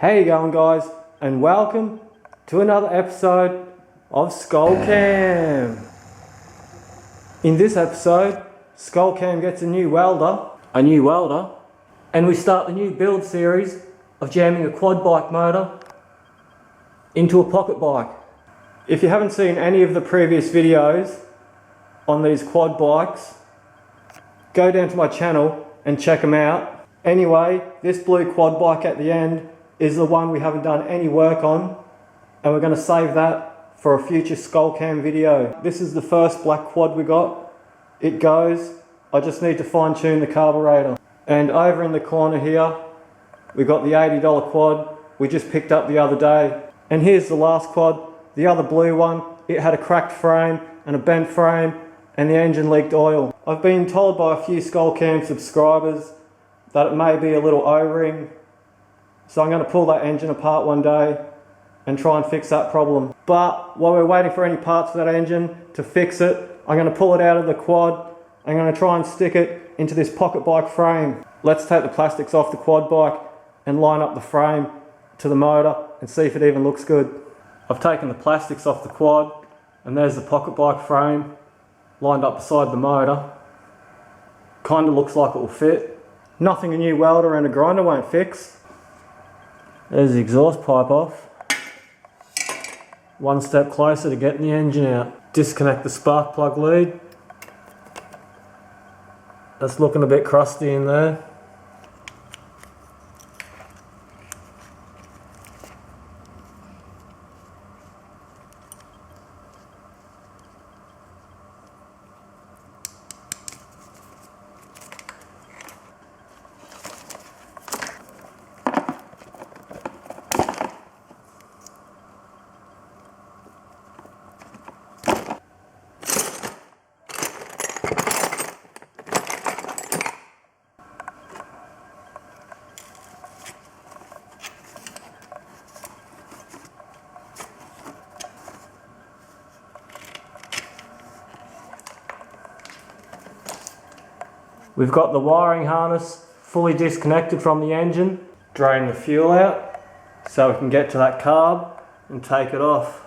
How you going, guys, and welcome to another episode of skullcam. In this episode, skullcam gets a new welder, and we start the new build series of jamming a quad bike motor into a pocket bike. If you haven't seen any of the previous videos on these quad bikes, go down to my channel and check them out. Anyway, this blue quad bike at the end is the one we haven't done any work on, and we're going to save that for a future skullcam video. This is the first black quad we got. It goes. I just need to fine tune the carburetor. And over in the corner here, we got the $80 quad we just picked up the other day. And here's the last quad, the other blue one. It had a cracked frame and a bent frame, and the engine leaked oil. I've been told by a few skullcam subscribers that it may be a little O-ring, so I'm going to pull that engine apart one day and try and fix that problem. But while we're waiting for any parts for that engine to fix it, I'm going to pull it out of the quad. I'm going to try and stick it into this pocket bike frame. Let's take the plastics off the quad bike and line up the frame to the motor and see if it even looks good. I've taken the plastics off the quad, and there's the pocket bike frame lined up beside the motor. Kind of looks like it will fit. Nothing a new welder and a grinder won't fix. There's the exhaust pipe off. One step closer to getting the engine out. Disconnect the spark plug lead. That's looking a bit crusty in there. We've got the wiring harness fully disconnected from the engine. Drain the fuel out so we can get to that carb and take it off.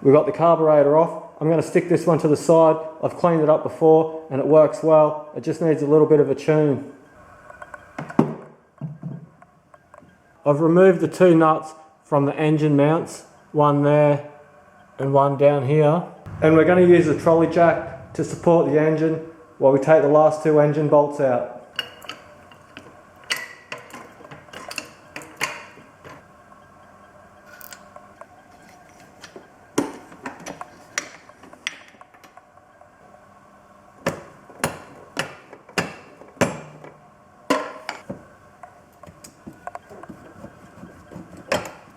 We've got the carburetor off. I'm going to stick this one to the side. I've cleaned it up before and it works well. It just needs a little bit of a tune. I've removed the two nuts from the engine mounts, one there and one down here. And we're going to use a trolley jack to support the engine while we take the last two engine bolts out.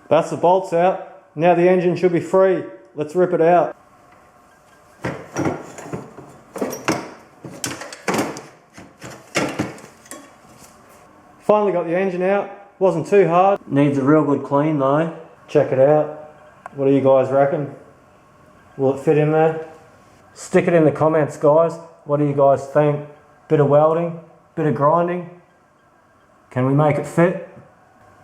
That's the bolts out. Now the engine should be free. Let's rip it out. Finally got the engine out. Wasn't too hard. Needs a real good clean though. Check it out. What do you guys reckon? Will it fit in there? Stick it in the comments, guys. What do you guys think? Bit of welding, bit of grinding. Can we make it fit?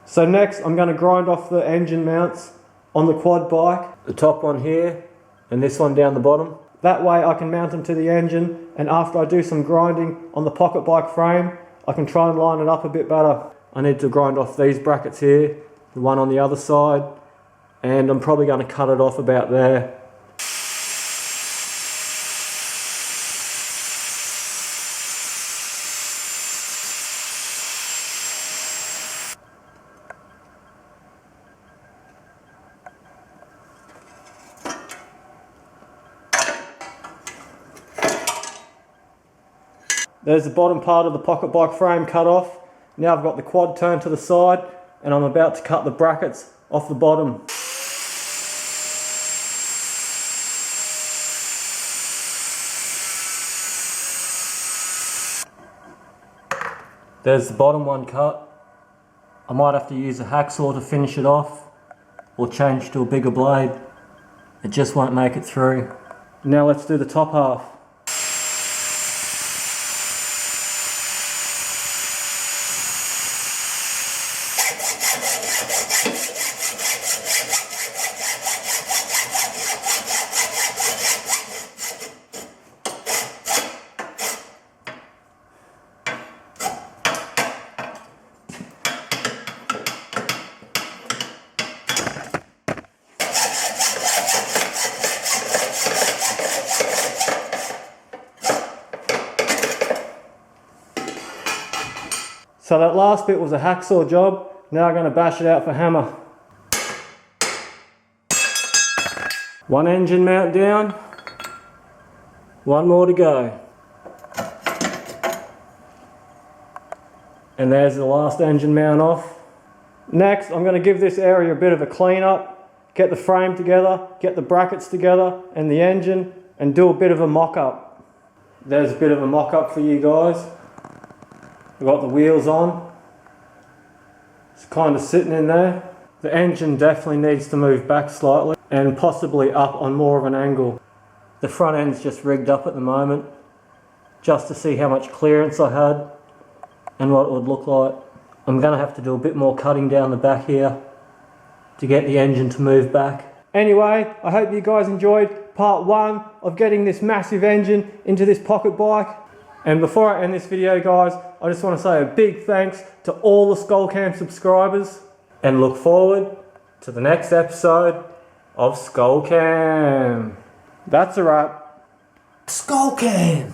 So next I'm going to grind off the engine mounts on the quad bike. The top one here and this one down the bottom. That way I can mount them to the engine, and after I do some grinding on the pocket bike frame, I can try and line it up a bit better. I need to grind off these brackets here, the one on the other side, and I'm probably going to cut it off about there. There's the bottom part of the pocket bike frame cut off. Now I've got the quad turned to the side and I'm about to cut the brackets off the bottom. There's the bottom one cut. I might have to use a hacksaw to finish it off or change to a bigger blade. It just won't make it through. Now let's do the top half. So that last bit was a hacksaw job. Now I'm going to bash it out for hammer. One engine mount down. One more to go. And there's the last engine mount off. Next, I'm going to give this area a bit of a clean up. Get the frame together, get the brackets together and the engine, and do a bit of a mock-up. There's a bit of a mock-up for you guys. We've got the wheels on. It's kind of sitting in there. The engine definitely needs to move back slightly and possibly up on more of an angle. The front end's just rigged up at the moment just to see how much clearance I had and what it would look like. I'm going to have to do a bit more cutting down the back here to get the engine to move back. Anyway, I hope you guys enjoyed part 1 of getting this massive engine into this pocket bike. And before I end this video guys, I just want to say a big thanks to all the skullcam subscribers and look forward to the next episode of skullcam. That's a wrap. Skullcam!